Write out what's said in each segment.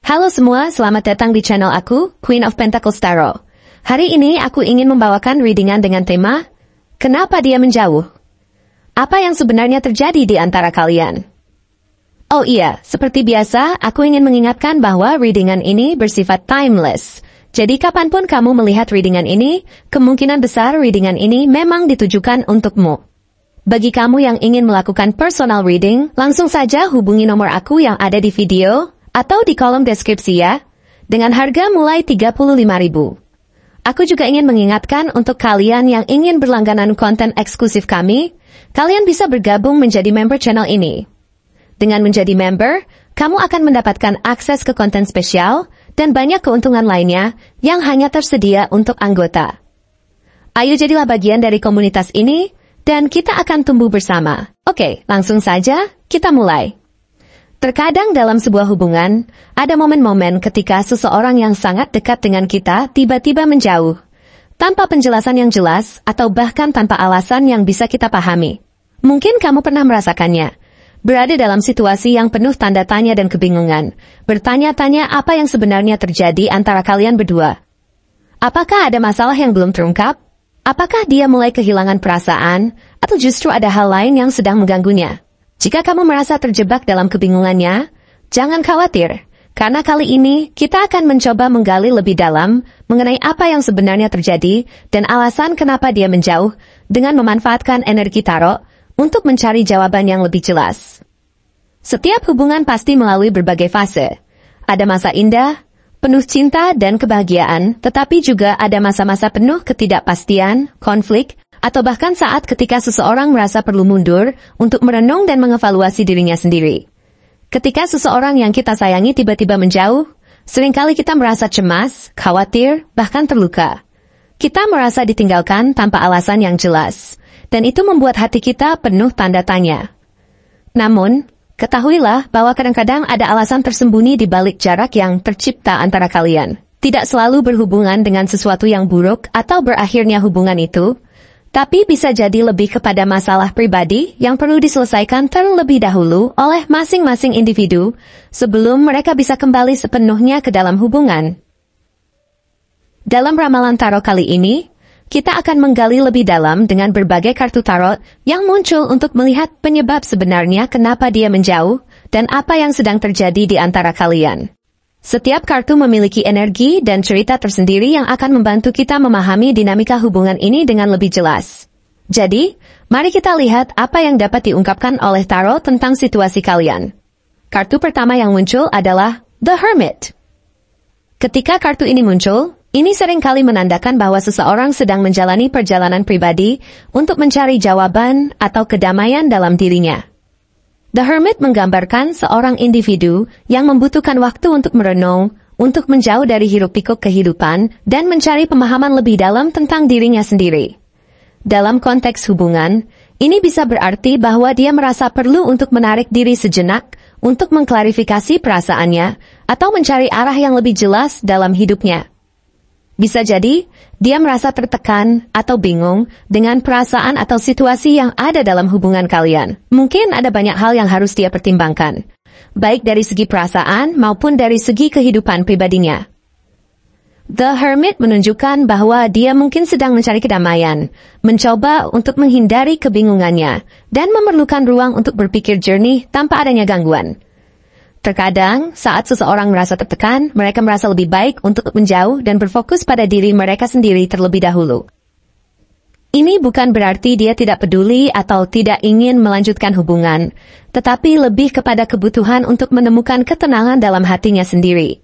Halo semua, selamat datang di channel aku, Queen of Pentacles Tarot. Hari ini aku ingin membawakan readingan dengan tema, Kenapa Dia Menjauh? Apa yang sebenarnya terjadi di antara kalian? Oh iya, seperti biasa, aku ingin mengingatkan bahwa readingan ini bersifat timeless. Jadi kapanpun kamu melihat readingan ini, kemungkinan besar readingan ini memang ditujukan untukmu. Bagi kamu yang ingin melakukan personal reading, langsung saja hubungi nomor aku yang ada di video, atau di kolom deskripsi ya, dengan harga mulai 35.000. Aku juga ingin mengingatkan untuk kalian yang ingin berlangganan konten eksklusif kami, kalian bisa bergabung menjadi member channel ini. Dengan menjadi member, kamu akan mendapatkan akses ke konten spesial dan banyak keuntungan lainnya yang hanya tersedia untuk anggota. Ayo jadilah bagian dari komunitas ini, dan kita akan tumbuh bersama. Oke, langsung saja, kita mulai. Terkadang dalam sebuah hubungan, ada momen-momen ketika seseorang yang sangat dekat dengan kita tiba-tiba menjauh, tanpa penjelasan yang jelas atau bahkan tanpa alasan yang bisa kita pahami. Mungkin kamu pernah merasakannya, berada dalam situasi yang penuh tanda tanya dan kebingungan, bertanya-tanya apa yang sebenarnya terjadi antara kalian berdua. Apakah ada masalah yang belum terungkap? Apakah dia mulai kehilangan perasaan, atau justru ada hal lain yang sedang mengganggunya? Jika kamu merasa terjebak dalam kebingungannya, jangan khawatir, karena kali ini kita akan mencoba menggali lebih dalam mengenai apa yang sebenarnya terjadi dan alasan kenapa dia menjauh dengan memanfaatkan energi tarot untuk mencari jawaban yang lebih jelas. Setiap hubungan pasti melalui berbagai fase. Ada masa indah, penuh cinta dan kebahagiaan, tetapi juga ada masa-masa penuh ketidakpastian, konflik, atau bahkan saat ketika seseorang merasa perlu mundur untuk merenung dan mengevaluasi dirinya sendiri. Ketika seseorang yang kita sayangi tiba-tiba menjauh, seringkali kita merasa cemas, khawatir, bahkan terluka. Kita merasa ditinggalkan tanpa alasan yang jelas, dan itu membuat hati kita penuh tanda tanya. Namun, ketahuilah bahwa kadang-kadang ada alasan tersembunyi di balik jarak yang tercipta antara kalian. Tidak selalu berhubungan dengan sesuatu yang buruk atau berakhirnya hubungan itu, tapi bisa jadi lebih kepada masalah pribadi yang perlu diselesaikan terlebih dahulu oleh masing-masing individu sebelum mereka bisa kembali sepenuhnya ke dalam hubungan. Dalam ramalan tarot kali ini, kita akan menggali lebih dalam dengan berbagai kartu tarot yang muncul untuk melihat penyebab sebenarnya kenapa dia menjauh dan apa yang sedang terjadi di antara kalian. Setiap kartu memiliki energi dan cerita tersendiri yang akan membantu kita memahami dinamika hubungan ini dengan lebih jelas. Jadi, mari kita lihat apa yang dapat diungkapkan oleh tarot tentang situasi kalian. Kartu pertama yang muncul adalah The Hermit. Ketika kartu ini muncul, ini seringkali menandakan bahwa seseorang sedang menjalani perjalanan pribadi untuk mencari jawaban atau kedamaian dalam dirinya. The Hermit menggambarkan seorang individu yang membutuhkan waktu untuk merenung, untuk menjauh dari hiruk-pikuk kehidupan, dan mencari pemahaman lebih dalam tentang dirinya sendiri. Dalam konteks hubungan, ini bisa berarti bahwa dia merasa perlu untuk menarik diri sejenak, untuk mengklarifikasi perasaannya, atau mencari arah yang lebih jelas dalam hidupnya. Bisa jadi, dia merasa tertekan atau bingung dengan perasaan atau situasi yang ada dalam hubungan kalian. Mungkin ada banyak hal yang harus dia pertimbangkan, baik dari segi perasaan maupun dari segi kehidupan pribadinya. The Hermit menunjukkan bahwa dia mungkin sedang mencari kedamaian, mencoba untuk menghindari kebingungannya, dan memerlukan ruang untuk berpikir jernih tanpa adanya gangguan. Terkadang, saat seseorang merasa tertekan, mereka merasa lebih baik untuk menjauh dan berfokus pada diri mereka sendiri terlebih dahulu. Ini bukan berarti dia tidak peduli atau tidak ingin melanjutkan hubungan, tetapi lebih kepada kebutuhan untuk menemukan ketenangan dalam hatinya sendiri.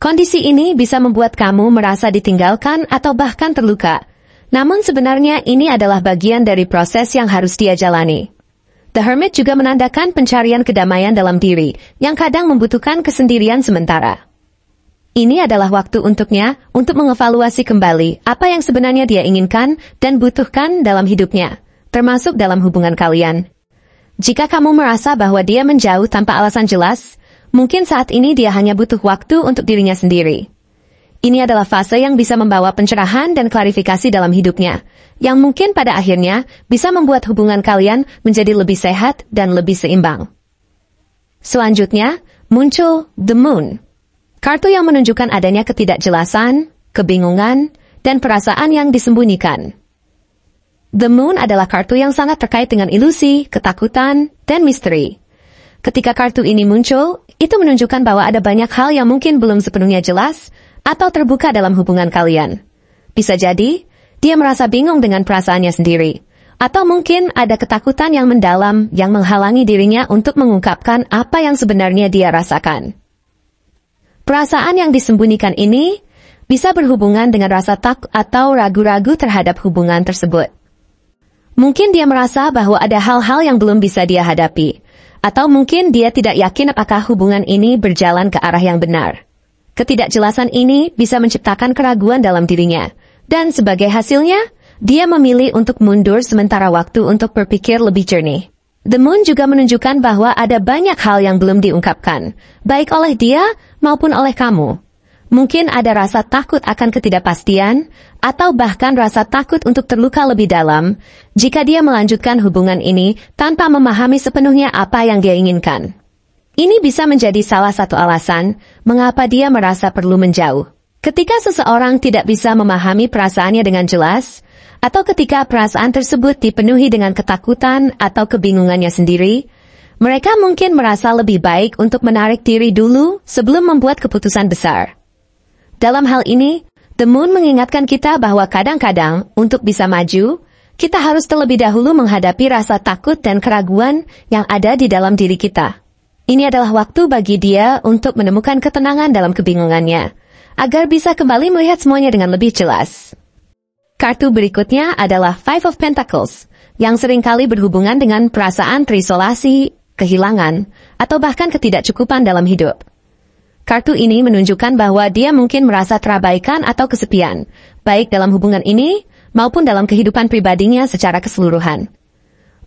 Kondisi ini bisa membuat kamu merasa ditinggalkan atau bahkan terluka, namun sebenarnya ini adalah bagian dari proses yang harus dia jalani. The Hermit juga menandakan pencarian kedamaian dalam diri, yang kadang membutuhkan kesendirian sementara. Ini adalah waktu untuknya untuk mengevaluasi kembali apa yang sebenarnya dia inginkan dan butuhkan dalam hidupnya, termasuk dalam hubungan kalian. Jika kamu merasa bahwa dia menjauh tanpa alasan jelas, mungkin saat ini dia hanya butuh waktu untuk dirinya sendiri. Ini adalah fase yang bisa membawa pencerahan dan klarifikasi dalam hidupnya, yang mungkin pada akhirnya bisa membuat hubungan kalian menjadi lebih sehat dan lebih seimbang. Selanjutnya, muncul The Moon. Kartu yang menunjukkan adanya ketidakjelasan, kebingungan, dan perasaan yang disembunyikan. The Moon adalah kartu yang sangat terkait dengan ilusi, ketakutan, dan misteri. Ketika kartu ini muncul, itu menunjukkan bahwa ada banyak hal yang mungkin belum sepenuhnya jelas atau terbuka dalam hubungan kalian. Bisa jadi, dia merasa bingung dengan perasaannya sendiri. Atau mungkin ada ketakutan yang mendalam yang menghalangi dirinya untuk mengungkapkan apa yang sebenarnya dia rasakan. Perasaan yang disembunyikan ini bisa berhubungan dengan rasa takut atau ragu-ragu terhadap hubungan tersebut. Mungkin dia merasa bahwa ada hal-hal yang belum bisa dia hadapi, atau mungkin dia tidak yakin apakah hubungan ini berjalan ke arah yang benar. Ketidakjelasan ini bisa menciptakan keraguan dalam dirinya, dan sebagai hasilnya, dia memilih untuk mundur sementara waktu untuk berpikir lebih jernih. The Moon juga menunjukkan bahwa ada banyak hal yang belum diungkapkan, baik oleh dia maupun oleh kamu. Mungkin ada rasa takut akan ketidakpastian, atau bahkan rasa takut untuk terluka lebih dalam, jika dia melanjutkan hubungan ini tanpa memahami sepenuhnya apa yang dia inginkan. Ini bisa menjadi salah satu alasan mengapa dia merasa perlu menjauh. Ketika seseorang tidak bisa memahami perasaannya dengan jelas, atau ketika perasaan tersebut dipenuhi dengan ketakutan atau kebingungannya sendiri, mereka mungkin merasa lebih baik untuk menarik diri dulu sebelum membuat keputusan besar. Dalam hal ini, The Moon mengingatkan kita bahwa kadang-kadang, untuk bisa maju, kita harus terlebih dahulu menghadapi rasa takut dan keraguan yang ada di dalam diri kita. Ini adalah waktu bagi dia untuk menemukan ketenangan dalam kebingungannya, agar bisa kembali melihat semuanya dengan lebih jelas. Kartu berikutnya adalah Five of Pentacles, yang seringkali berhubungan dengan perasaan terisolasi, kehilangan, atau bahkan ketidakcukupan dalam hidup. Kartu ini menunjukkan bahwa dia mungkin merasa terabaikan atau kesepian, baik dalam hubungan ini maupun dalam kehidupan pribadinya secara keseluruhan.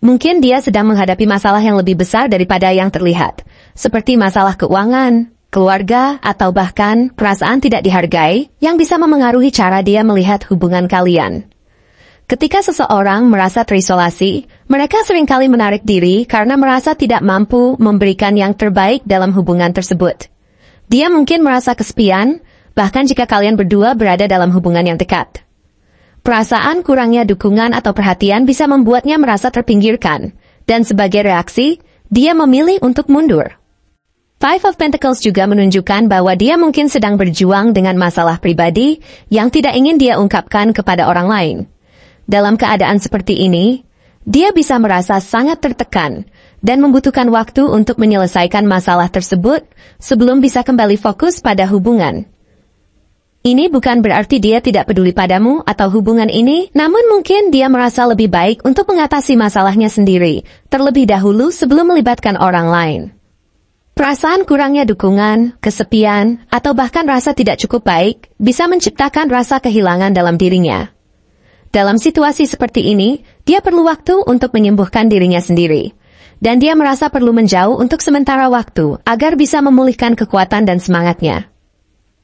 Mungkin dia sedang menghadapi masalah yang lebih besar daripada yang terlihat, seperti masalah keuangan, keluarga, atau bahkan perasaan tidak dihargai yang bisa memengaruhi cara dia melihat hubungan kalian. Ketika seseorang merasa terisolasi, mereka seringkali menarik diri karena merasa tidak mampu memberikan yang terbaik dalam hubungan tersebut. Dia mungkin merasa kesepian, bahkan jika kalian berdua berada dalam hubungan yang dekat. Perasaan kurangnya dukungan atau perhatian bisa membuatnya merasa terpinggirkan, dan sebagai reaksi, dia memilih untuk mundur. Five of Pentacles juga menunjukkan bahwa dia mungkin sedang berjuang dengan masalah pribadi yang tidak ingin dia ungkapkan kepada orang lain. Dalam keadaan seperti ini, dia bisa merasa sangat tertekan dan membutuhkan waktu untuk menyelesaikan masalah tersebut sebelum bisa kembali fokus pada hubungan. Ini bukan berarti dia tidak peduli padamu atau hubungan ini, namun mungkin dia merasa lebih baik untuk mengatasi masalahnya sendiri, terlebih dahulu sebelum melibatkan orang lain. Perasaan kurangnya dukungan, kesepian, atau bahkan rasa tidak cukup baik bisa menciptakan rasa kehilangan dalam dirinya. Dalam situasi seperti ini, dia perlu waktu untuk menyembuhkan dirinya sendiri. Dan dia merasa perlu menjauh untuk sementara waktu agar bisa memulihkan kekuatan dan semangatnya.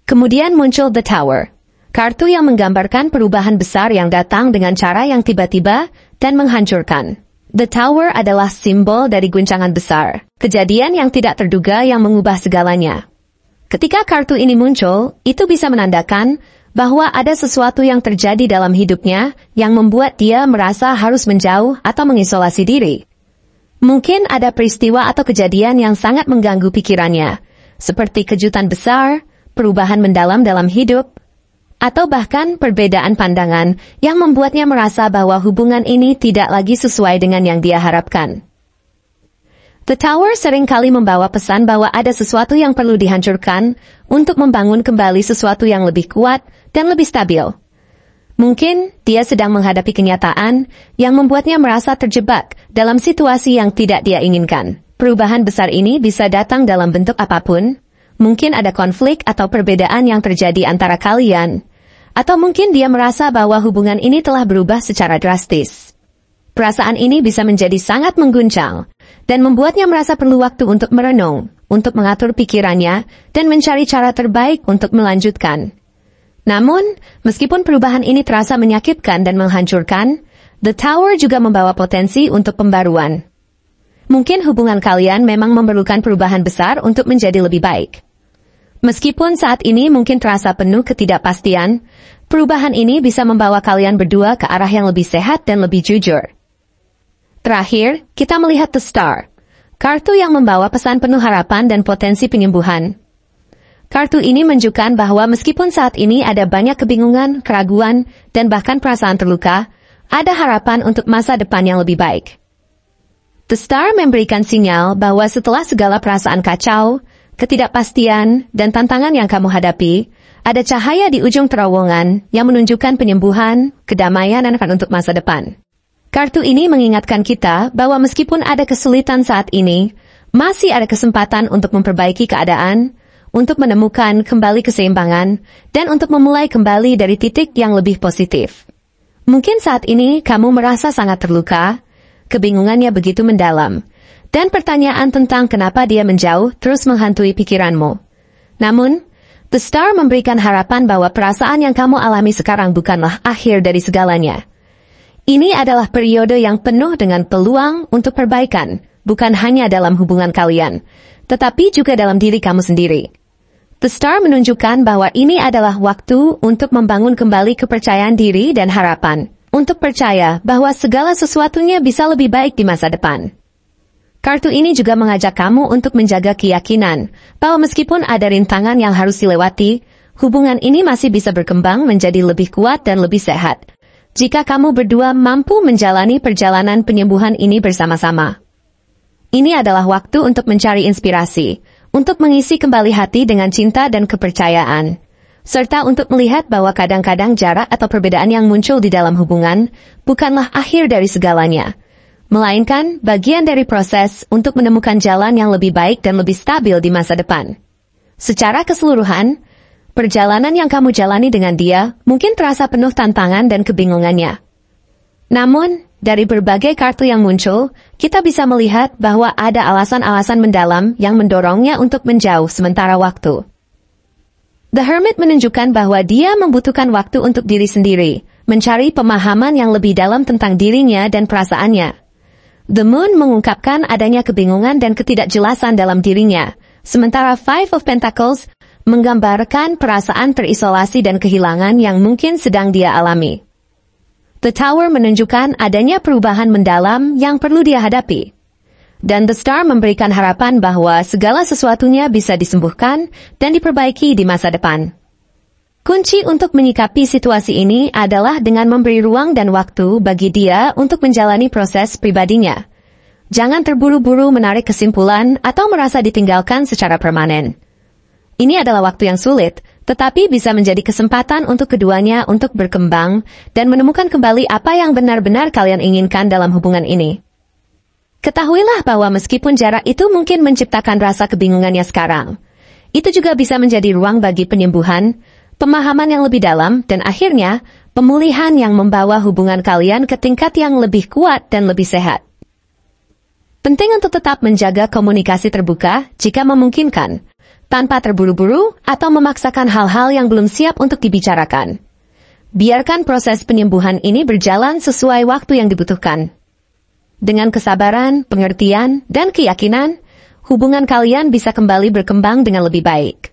Kemudian muncul The Tower, kartu yang menggambarkan perubahan besar yang datang dengan cara yang tiba-tiba dan menghancurkan. The Tower adalah simbol dari guncangan besar, kejadian yang tidak terduga yang mengubah segalanya. Ketika kartu ini muncul, itu bisa menandakan bahwa ada sesuatu yang terjadi dalam hidupnya yang membuat dia merasa harus menjauh atau mengisolasi diri. Mungkin ada peristiwa atau kejadian yang sangat mengganggu pikirannya, seperti kejutan besar, perubahan mendalam dalam hidup, atau bahkan perbedaan pandangan yang membuatnya merasa bahwa hubungan ini tidak lagi sesuai dengan yang dia harapkan. The Tower seringkali membawa pesan bahwa ada sesuatu yang perlu dihancurkan untuk membangun kembali sesuatu yang lebih kuat dan lebih stabil. Mungkin dia sedang menghadapi kenyataan yang membuatnya merasa terjebak dalam situasi yang tidak dia inginkan. Perubahan besar ini bisa datang dalam bentuk apapun. Mungkin ada konflik atau perbedaan yang terjadi antara kalian. Atau mungkin dia merasa bahwa hubungan ini telah berubah secara drastis. Perasaan ini bisa menjadi sangat mengguncang dan membuatnya merasa perlu waktu untuk merenung, untuk mengatur pikirannya, dan mencari cara terbaik untuk melanjutkan. Namun, meskipun perubahan ini terasa menyakitkan dan menghancurkan, The Tower juga membawa potensi untuk pembaruan. Mungkin hubungan kalian memang memerlukan perubahan besar untuk menjadi lebih baik. Meskipun saat ini mungkin terasa penuh ketidakpastian, perubahan ini bisa membawa kalian berdua ke arah yang lebih sehat dan lebih jujur. Terakhir, kita melihat The Star, kartu yang membawa pesan penuh harapan dan potensi penyembuhan. Kartu ini menunjukkan bahwa meskipun saat ini ada banyak kebingungan, keraguan, dan bahkan perasaan terluka, ada harapan untuk masa depan yang lebih baik. The Star memberikan sinyal bahwa setelah segala perasaan kacau, ketidakpastian, dan tantangan yang kamu hadapi, ada cahaya di ujung terowongan yang menunjukkan penyembuhan, kedamaian, dan harapan untuk masa depan. Kartu ini mengingatkan kita bahwa meskipun ada kesulitan saat ini, masih ada kesempatan untuk memperbaiki keadaan, untuk menemukan kembali keseimbangan, dan untuk memulai kembali dari titik yang lebih positif. Mungkin saat ini kamu merasa sangat terluka, kebingungannya begitu mendalam, dan pertanyaan tentang kenapa dia menjauh terus menghantui pikiranmu. Namun, The Star memberikan harapan bahwa perasaan yang kamu alami sekarang bukanlah akhir dari segalanya. Ini adalah periode yang penuh dengan peluang untuk perbaikan, bukan hanya dalam hubungan kalian, tetapi juga dalam diri kamu sendiri. The Star menunjukkan bahwa ini adalah waktu untuk membangun kembali kepercayaan diri dan harapan, untuk percaya bahwa segala sesuatunya bisa lebih baik di masa depan. Kartu ini juga mengajak kamu untuk menjaga keyakinan bahwa meskipun ada rintangan yang harus dilewati, hubungan ini masih bisa berkembang menjadi lebih kuat dan lebih sehat. Jika kamu berdua mampu menjalani perjalanan penyembuhan ini bersama-sama. Ini adalah waktu untuk mencari inspirasi, untuk mengisi kembali hati dengan cinta dan kepercayaan, serta untuk melihat bahwa kadang-kadang jarak atau perbedaan yang muncul di dalam hubungan bukanlah akhir dari segalanya, melainkan bagian dari proses untuk menemukan jalan yang lebih baik dan lebih stabil di masa depan. Secara keseluruhan, perjalanan yang kamu jalani dengan dia mungkin terasa penuh tantangan dan kebingungannya. Namun, dari berbagai kartu yang muncul, kita bisa melihat bahwa ada alasan-alasan mendalam yang mendorongnya untuk menjauh sementara waktu. The Hermit menunjukkan bahwa dia membutuhkan waktu untuk diri sendiri, mencari pemahaman yang lebih dalam tentang dirinya dan perasaannya. The Moon mengungkapkan adanya kebingungan dan ketidakjelasan dalam dirinya, sementara Five of Pentacles menggambarkan perasaan terisolasi dan kehilangan yang mungkin sedang dia alami. The Tower menunjukkan adanya perubahan mendalam yang perlu dia hadapi. Dan The Star memberikan harapan bahwa segala sesuatunya bisa disembuhkan dan diperbaiki di masa depan. Kunci untuk menyikapi situasi ini adalah dengan memberi ruang dan waktu bagi dia untuk menjalani proses pribadinya. Jangan terburu-buru menarik kesimpulan atau merasa ditinggalkan secara permanen. Ini adalah waktu yang sulit, tetapi bisa menjadi kesempatan untuk keduanya untuk berkembang dan menemukan kembali apa yang benar-benar kalian inginkan dalam hubungan ini. Ketahuilah bahwa meskipun jarak itu mungkin menciptakan rasa kebingungannya sekarang, itu juga bisa menjadi ruang bagi penyembuhan, pemahaman yang lebih dalam, dan akhirnya pemulihan yang membawa hubungan kalian ke tingkat yang lebih kuat dan lebih sehat. Penting untuk tetap menjaga komunikasi terbuka jika memungkinkan, tanpa terburu-buru atau memaksakan hal-hal yang belum siap untuk dibicarakan. Biarkan proses penyembuhan ini berjalan sesuai waktu yang dibutuhkan. Dengan kesabaran, pengertian, dan keyakinan, hubungan kalian bisa kembali berkembang dengan lebih baik.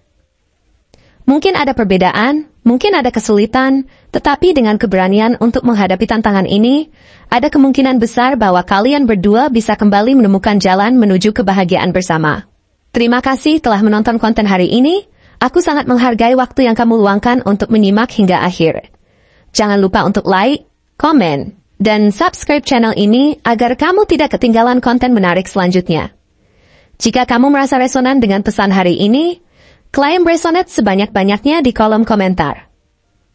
Mungkin ada perbedaan, mungkin ada kesulitan, tetapi dengan keberanian untuk menghadapi tantangan ini, ada kemungkinan besar bahwa kalian berdua bisa kembali menemukan jalan menuju kebahagiaan bersama. Terima kasih telah menonton konten hari ini. Aku sangat menghargai waktu yang kamu luangkan untuk menyimak hingga akhir. Jangan lupa untuk like, komen, dan subscribe channel ini agar kamu tidak ketinggalan konten menarik selanjutnya. Jika kamu merasa resonan dengan pesan hari ini, klaim resonate sebanyak-banyaknya di kolom komentar.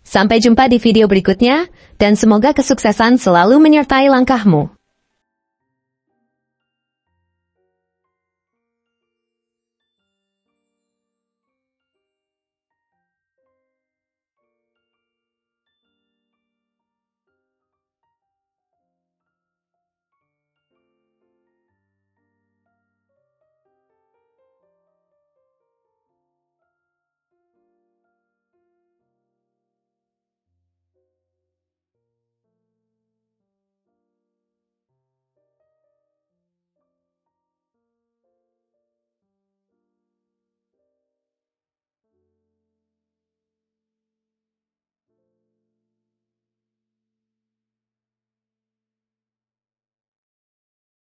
Sampai jumpa di video berikutnya, dan semoga kesuksesan selalu menyertai langkahmu.